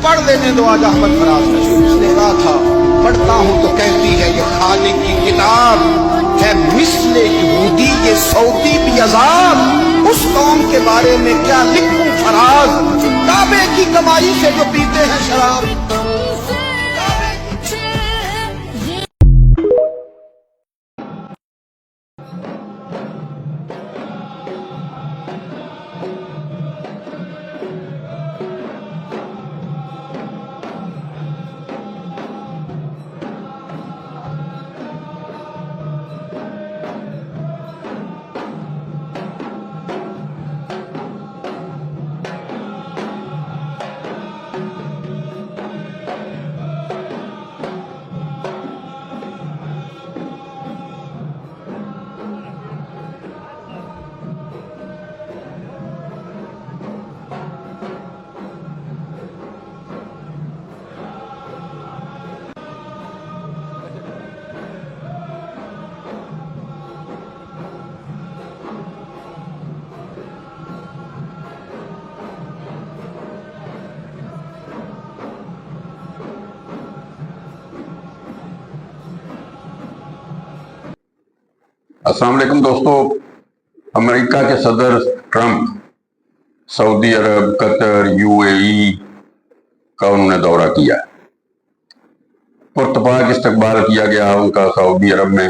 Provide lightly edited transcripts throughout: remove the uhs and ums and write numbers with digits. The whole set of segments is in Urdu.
پڑھ لینے دو آج احمد فراز کا شعر. اس نے کہا تھا پڑھتا ہوں تو کہتی ہے یہ خالق کی کتاب ہے مثل یہودی یہ سعودی بھی عذاب. اس قوم کے بارے میں کیا لکھوں فراز کعبے کی کمائی سے جو پیتے ہیں شراب. السلام علیکم دوستو. امریکہ کے صدر ٹرمپ سعودی عرب، قطر، UAE کا انہوں نے دورہ کیا. پرتپاک استقبال کیا گیا ان کا سعودی عرب میں،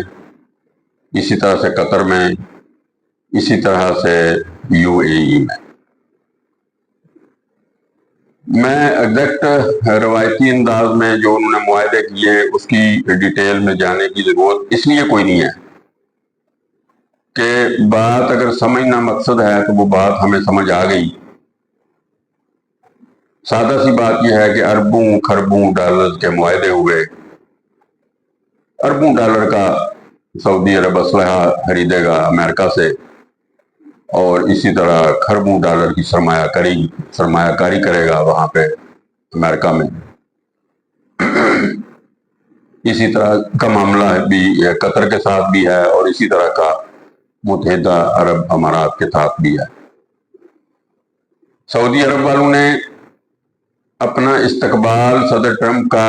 اسی طرح سے قطر میں، اسی طرح سے UAE میں. میں ایگزیکٹ روایتی انداز میں جو انہوں نے معاہدے کیے اس کی ڈیٹیل میں جانے کی ضرورت اس لیے کوئی نہیں ہے کہ بات اگر سمجھنا مقصد ہے تو وہ بات ہمیں سمجھ آ گئی. سادہ سی بات یہ ہے کہ اربوں خربوں ڈالر کے معاہدے ہوئے. اربوں ڈالر کا سعودی عرب اسلحہ خریدے گا امریکہ سے، اور اسی طرح خربوں ڈالر کی سرمایہ کاری کرے گا وہاں پہ امریکہ میں. اسی طرح کا معاملہ بھی قطر کے ساتھ بھی ہے، اور اسی طرح کا متحدہ عرب امارات کے ساتھ بھی ہے. سعودی عرب والوں نے اپنا استقبال صدر ٹرمپ کا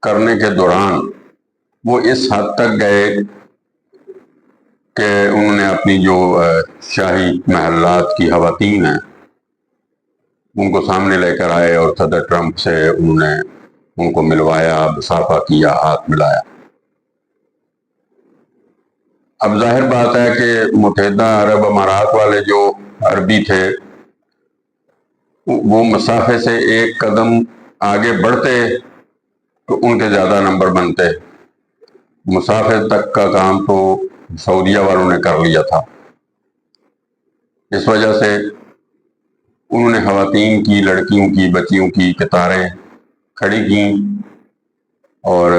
کرنے کے دوران وہ اس حد تک گئے کہ انہوں نے اپنی جو شاہی محلات کی خواتین ہیں ان کو سامنے لے کر آئے، اور صدر ٹرمپ سے انہوں نے ان کو ملوایا، مصافحہ کیا، ہاتھ ملایا. اب ظاہر بات ہے کہ متحدہ عرب امارات والے جو عربی تھے وہ مسافے سے ایک قدم آگے بڑھتے تو ان کے زیادہ نمبر بنتے. مسافے تک کا کام تو سعودیہ والوں نے کر لیا تھا. اس وجہ سے انہوں نے خواتین کی، لڑکیوں کی، بچیوں کی قطاریں کھڑی کیں، اور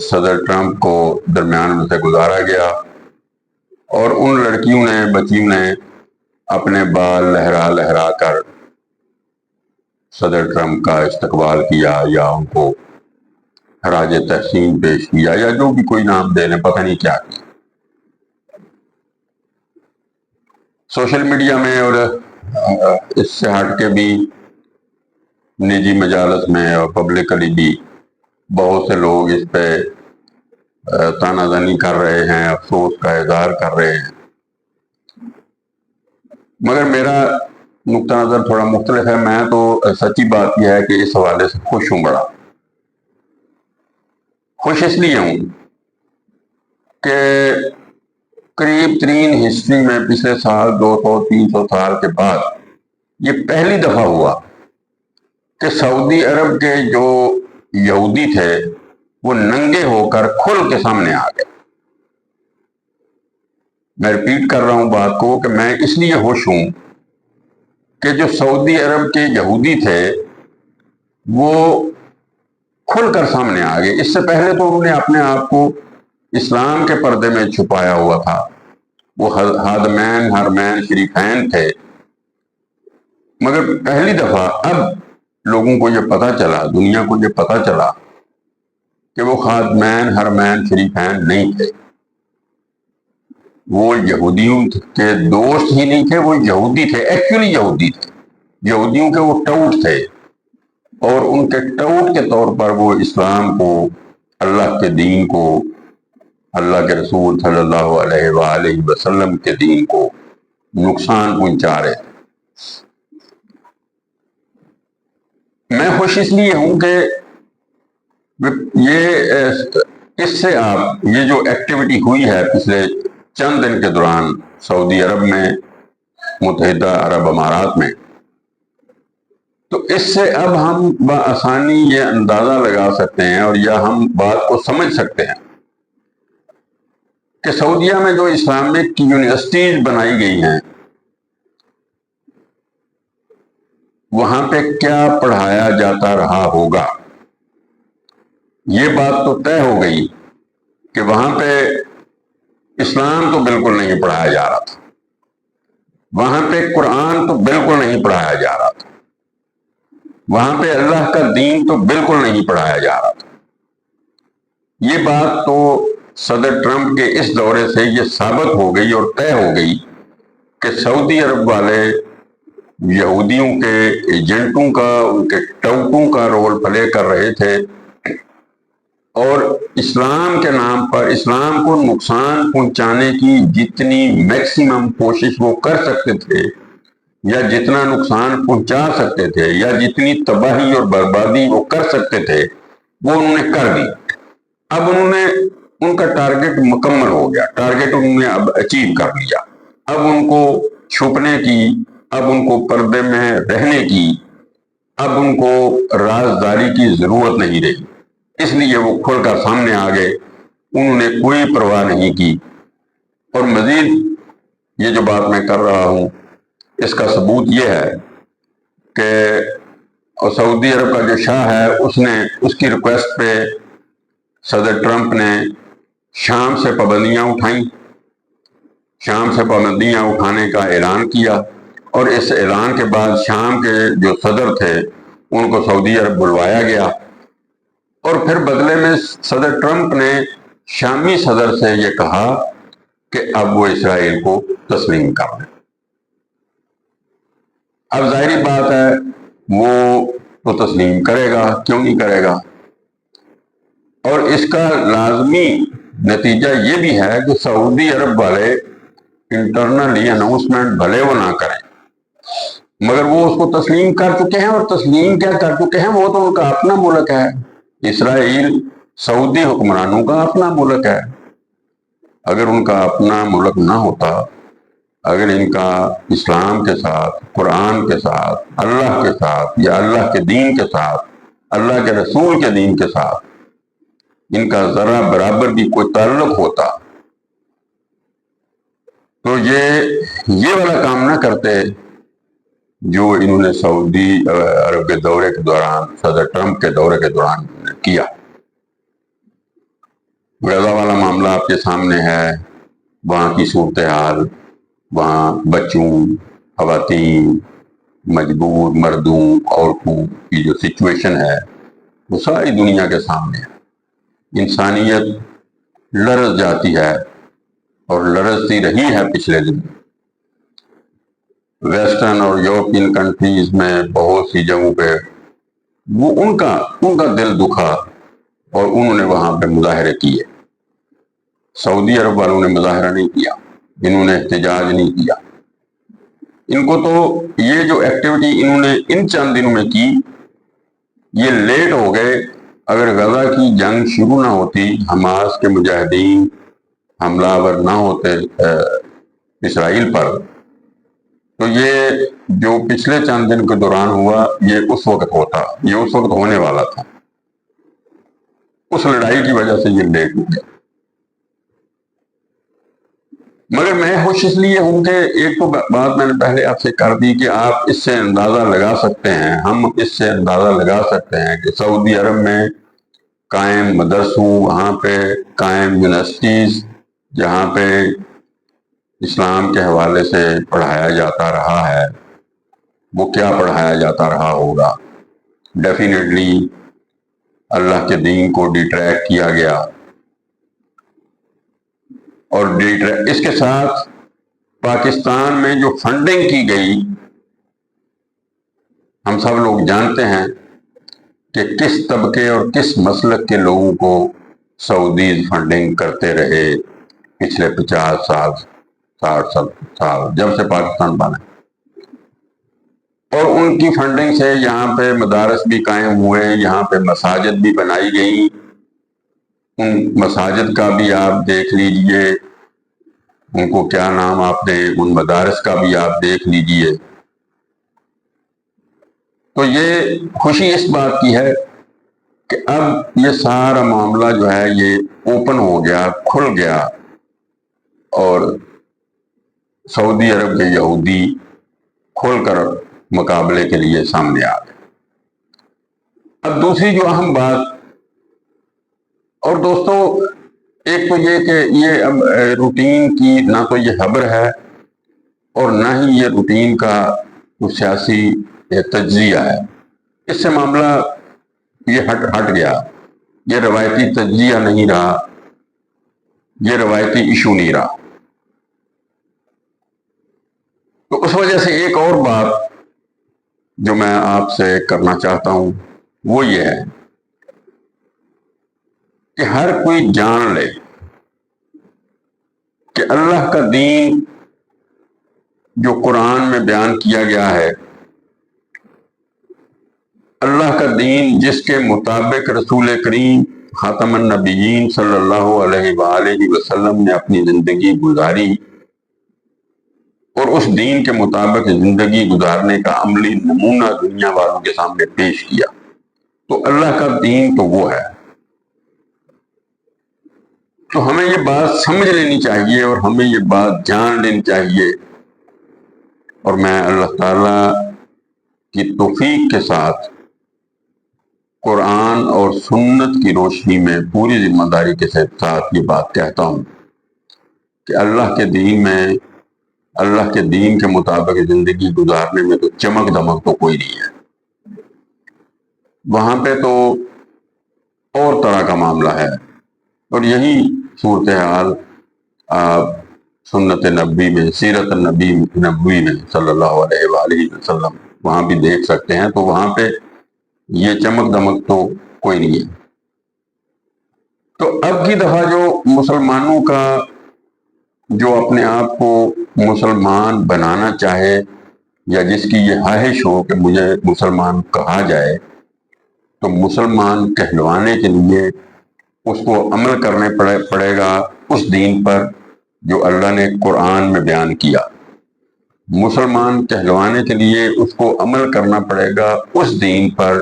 صدر ٹرمپ کو درمیان میں سے گزارا گیا، اور ان لڑکیوں نے، بچیوں نے اپنے بال لہرا لہرا کر صدر ٹرمپ کا استقبال کیا، یا ان کو خراج تحسین پیش کیا، یا جو بھی کوئی نام دے لیں، پتہ نہیں کیا کیا. سوشل میڈیا میں اور اس سے ہٹ کے بھی نجی مجالس میں اور پبلکلی بھی بہت سے لوگ اس پہ تانا زنی کر رہے ہیں، افسوس کا اظہار کر رہے ہیں. مگر میرا نقطہ نظر تھوڑا مختلف ہے. میں تو سچی بات یہ ہے کہ اس حوالے سے خوش ہوں. بڑا خوش اس لیے ہوں کہ قریب ترین ہسٹری میں پچھلے سال 200-300 سال کے بعد یہ پہلی دفعہ ہوا کہ سعودی عرب کے جو یہودی تھے وہ ننگے ہو کر کھل کے سامنے آ گئے. میں ریپیٹ کر رہا ہوں بات کو کہ میں اس لیے خوش ہوں کہ جو سعودی عرب کے یہودی تھے وہ کھل کر سامنے آ گئے. اس سے پہلے تو انہوں نے اپنے آپ کو اسلام کے پردے میں چھپایا ہوا تھا. وہ ہادمین حرمین شریفین تھے. مگر پہلی دفعہ اب لوگوں کو یہ پتہ چلا، دنیا کو یہ پتہ چلا کہ وہ ہادمین حرمین شریفین نہیں تھے. وہ یہودیوں کے دوست ہی نہیں تھے، وہ یہودی تھے، ایکچولی یہودی تھے. یہودیوں کے وہ ٹاؤٹ تھے. اور ان کے ٹاؤٹ کے طور پر وہ اسلام کو، اللہ کے دین کو، اللہ کے رسول صلی اللہ علیہ وآلہ وسلم کے دین کو نقصان پہنچا رہے ہیں۔ میں خوش اس لیے ہوں کہ اس سے آپ یہ جو ایکٹیویٹی ہوئی ہے پچھلے چند دن کے دوران سعودی عرب میں، متحدہ عرب امارات میں، تو اس سے اب ہم بآسانی یہ اندازہ لگا سکتے ہیں اور یا ہم بات کو سمجھ سکتے ہیں کہ سعودیہ میں جو اسلامک یونیورسٹیز بنائی گئی ہیں وہاں پہ کیا پڑھایا جاتا رہا ہوگا۔ یہ بات تو طے ہو گئی کہ وہاں پہ اسلام تو بالکل نہیں پڑھایا جا رہا تھا، وہاں پہ قرآن تو بالکل نہیں پڑھایا جا رہا تھا، وہاں پہ اللہ کا دین تو بالکل نہیں پڑھایا جا رہا تھا۔ یہ بات تو صدر ٹرمپ کے اس دورے سے یہ ثابت ہو گئی اور طے ہو گئی کہ سعودی عرب والے یہودیوں کے ایجنٹوں کا، ان کے ٹاؤٹوں کا رول پلے کر رہے تھے، اور اسلام کے نام پر اسلام کو نقصان پہنچانے کی جتنی میکسیمم کوشش وہ کر سکتے تھے یا جتنا نقصان پہنچا سکتے تھے یا جتنی تباہی اور بربادی وہ کر سکتے تھے وہ انہوں نے کر دی۔ اب ان کا ٹارگٹ مکمل ہو گیا، ٹارگٹ انہوں نے اب اچیو کر لیا۔ اب ان کو چھپنے کی، اب ان کو پردے میں رہنے کی، اب ان کو رازداری کی ضرورت نہیں رہی، اس لیے وہ کھل کر سامنے آ گئے، انہوں نے کوئی پرواہ نہیں کی۔ اور مزید یہ جو بات میں کر رہا ہوں اس کا ثبوت یہ ہے کہ سعودی عرب کا جو شاہ ہے اس کی ریکویسٹ پہ صدر ٹرمپ نے شام سے پابندیاں اٹھائیں، شام سے پابندیاں اٹھانے کا اعلان کیا، اور اس اعلان کے بعد شام کے جو صدر تھے ان کو سعودی عرب بلوایا گیا، اور پھر بدلے میں صدر ٹرمپ نے شامی صدر سے یہ کہا کہ اب وہ اسرائیل کو تسلیم کر دیں۔ اب ظاہری بات ہے وہ تو تسلیم کرے گا، کیوں نہیں کرے گا؟ اور اس کا لازمی نتیجہ یہ بھی ہے کہ سعودی عرب والے انٹرنلی اناؤنسمنٹ بھلے وہ نہ کریں مگر وہ اس کو تسلیم کر چکے ہیں، اور تسلیم کیا کر چکے ہیں، وہ تو ان کا اپنا ملک ہے۔ اسرائیل سعودی حکمرانوں کا اپنا ملک ہے۔ اگر ان کا اپنا ملک نہ ہوتا، اگر ان کا اسلام کے ساتھ، قرآن کے ساتھ، اللہ کے ساتھ یا اللہ کے دین کے ساتھ، اللہ کے رسول کے دین کے ساتھ ان کا ذرا برابر بھی کوئی تعلق ہوتا تو یہ والا کام نہ کرتے جو انہوں نے سعودی عرب کے دورے کے دوران، صدر ٹرمپ کے دورے کے دوران کیا۔ غزہ والا معاملہ آپ کے سامنے ہے، وہاں کی صورتحال، وہاں بچوں، خواتین، مجبور مردوں، عورتوں کی جو سچویشن ہے وہ ساری دنیا کے سامنے ہے۔ انسانیت لرز جاتی ہے اور لرزتی رہی ہے پچھلے دن۔ ویسٹرن اور یورپین کنٹریز میں بہت سی جگہوں پہ وہ ان کا دل دکھا اور انہوں نے وہاں پہ مظاہرے کیے۔ سعودی عرب والوں نے مظاہرہ نہیں کیا، انہوں نے احتجاج نہیں کیا۔ ان کو تو یہ جو ایکٹیویٹی انہوں نے ان چند دنوں میں کی یہ لیٹ ہو گئے۔ اگر غزہ کی جنگ شروع نہ ہوتی، حماس کے مجاہدین حملہ آور نہ ہوتے اسرائیل پر، تو یہ جو پچھلے چند دن کے دوران ہوا یہ اس وقت ہوتا، یہ اس وقت ہونے والا تھا۔ اس لڑائی کی وجہ سے یہ لیٹ ہو گیا۔ مگر میں خوش اس لیے ہوں کہ ایک تو بات میں نے پہلے آپ سے کر دی کہ آپ اس سے اندازہ لگا سکتے ہیں، ہم اس سے اندازہ لگا سکتے ہیں کہ سعودی عرب میں قائم مدرسوں، وہاں پہ قائم یونیورسٹیز جہاں پہ اسلام کے حوالے سے پڑھایا جاتا رہا ہے وہ کیا پڑھایا جاتا رہا ہوگا۔ ڈیفینیٹلی اللہ کے دین کو ڈیٹریکٹ کیا گیا، اور اس کے ساتھ پاکستان میں جو فنڈنگ کی گئی ہم سب لوگ جانتے ہیں کہ کس طبقے اور کس مسلک کے لوگوں کو سعودیز فنڈنگ کرتے رہے پچھلے 50 سال 60 سال جب سے پاکستان بنا، اور ان کی فنڈنگ سے یہاں پہ مدارس بھی قائم ہوئے، یہاں پہ مساجد بھی بنائی گئی۔ ان مساجد کا بھی آپ دیکھ لیجئے، ان کو کیا نام آپ دیں، ان مدارس کا بھی آپ دیکھ لیجئے۔ تو یہ خوشی اس بات کی ہے کہ اب یہ سارا معاملہ جو ہے یہ اوپن ہو گیا، کھل گیا، اور سعودی عرب کے یہودی کھل کر مقابلے کے لیے سامنے آ گئے۔ اب دوسری جو اہم بات، اور دوستو ایک تو یہ کہ یہ اب روٹین کی نہ تو یہ خبر ہے اور نہ ہی یہ روٹین کا کوئی سیاسی تجزیہ ہے، اس سے معاملہ یہ ہٹ گیا، یہ روایتی تجزیہ نہیں رہا، یہ روایتی ایشو نہیں رہا۔ تو اس وجہ سے ایک اور بات جو میں آپ سے کرنا چاہتا ہوں وہ یہ ہے کہ ہر کوئی جان لے کہ اللہ کا دین جو قرآن میں بیان کیا گیا ہے، اللہ کا دین جس کے مطابق رسول کریم خاتم النبیین صلی اللہ علیہ وآلہ وسلم نے اپنی زندگی گزاری، اور اس دین کے مطابق زندگی گزارنے کا عملی نمونہ دنیا والوں کے سامنے پیش کیا، تو اللہ کا دین تو وہ ہے۔ تو ہمیں یہ بات سمجھ لینی چاہیے اور ہمیں یہ بات جان لینی چاہیے، اور میں اللہ تعالیٰ کی توفیق کے ساتھ قرآن اور سنت کی روشنی میں پوری ذمہ داری کے ساتھ یہ بات کہتا ہوں کہ اللہ کے دین میں، اللہ کے دین کے مطابق زندگی گزارنے میں تو چمک دمک تو کوئی نہیں ہے، وہاں پہ تو اور طرح کا معاملہ ہے۔ اور یہی صورتحال آپ سنت نبی میں، سیرت نبی میں صلی اللہ علیہ وآلہ وسلم وہاں بھی دیکھ سکتے ہیں، تو وہاں پہ یہ چمک دمک تو کوئی نہیں ہے۔ تو اب کی دفعہ جو مسلمانوں کا جو اپنے آپ کو مسلمان بنانا چاہے یا جس کی یہ خواہش ہو کہ مجھے مسلمان کہا جائے، تو مسلمان کہلوانے کے لیے اس کو عمل کرنے پڑے گا اس دین پر جو اللہ نے قرآن میں بیان کیا۔ مسلمان کہلوانے کے لیے اس کو عمل کرنا پڑے گا اس دین پر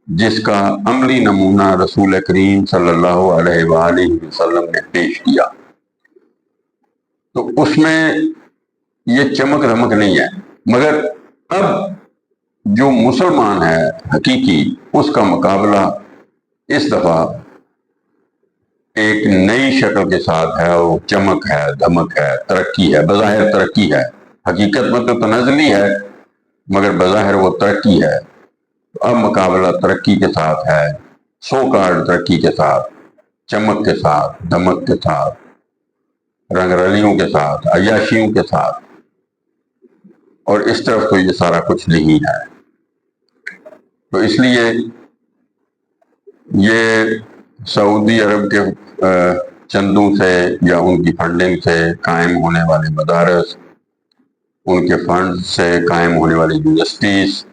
جس کا عملی نمونہ رسول کریم صلی اللہ علیہ وآلہ وسلم نے پیش کیا۔ تو اس میں یہ چمک دمک نہیں ہے، مگر اب جو مسلمان ہے حقیقی، اس کا مقابلہ اس دفعہ ایک نئی شکل کے ساتھ ہے، وہ چمک ہے، دمک ہے، ترقی ہے، بظاہر ترقی ہے، حقیقت میں تو تنزلی ہے مگر بظاہر وہ ترقی ہے۔ اب مقابلہ ترقی کے ساتھ ہے، سو کارڈ ترقی کے ساتھ، چمک کے ساتھ، دمک کے ساتھ، رنگ رلیوں کے ساتھ، عیاشیوں کے ساتھ، اور اس طرف تو یہ سارا کچھ نہیں ہے۔ تو اس لیے یہ سعودی عرب کے چندوں سے یا ان کی فنڈنگ سے قائم ہونے والے مدارس، ان کے فنڈ سے قائم ہونے والی یونیورسٹیز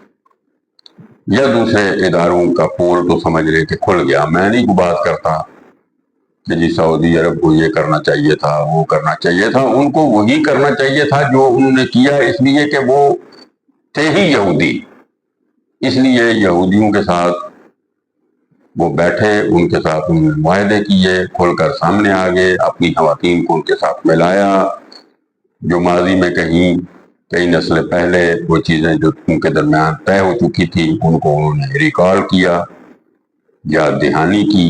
یا دوسرے اداروں کا پول تو سمجھ لے کہ کھل گیا۔ میں نہیں بات کرتا کہ جی سعودی عرب کو یہ کرنا چاہیے تھا، وہ کرنا چاہیے تھا، ان کو وہی کرنا چاہیے تھا جو انہوں نے کیا، اس لیے کہ وہ تھے ہی یہودی، اس لیے یہودیوں کے ساتھ وہ بیٹھے، ان کے ساتھ انہوں نے معاہدے کیے، کھل کر سامنے آ گئے، اپنی خواتین کو ان کے ساتھ ملایا، جو ماضی میں کئی نسلیں پہلے وہ چیزیں جو ان کے درمیان طے ہو چکی تھی ان کو انہوں نے ریکال کیا، یاد دہانی کی،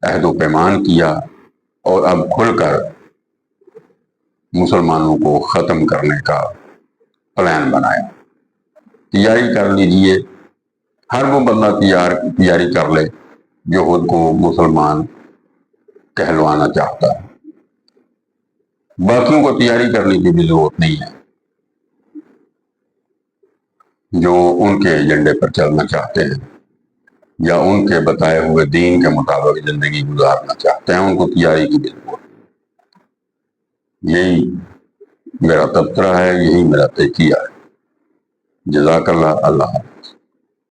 عہد و پیمان کیا، اور اب کھل کر مسلمانوں کو ختم کرنے کا پلان بنایا۔ تیاری کر لیجئے، ہر وہ بندہ تیاری کر لے جو خود کو مسلمان کہلوانا چاہتا ہے، باقیوں کو تیاری کرنے کی بھی ضرورت نہیں ہے جو ان کے ایجنڈے پر چلنا چاہتے ہیں۔ یا ان کے بتائے ہوئے دین کے مطابق زندگی گزارنا چاہتے ہیں، ان کو تیاری کی ضرورت ہے۔ یہی میرا تبصرہ ہے، یہی میرا تجزیہ ہے۔ جزاک اللہ۔ اللہ حافظ۔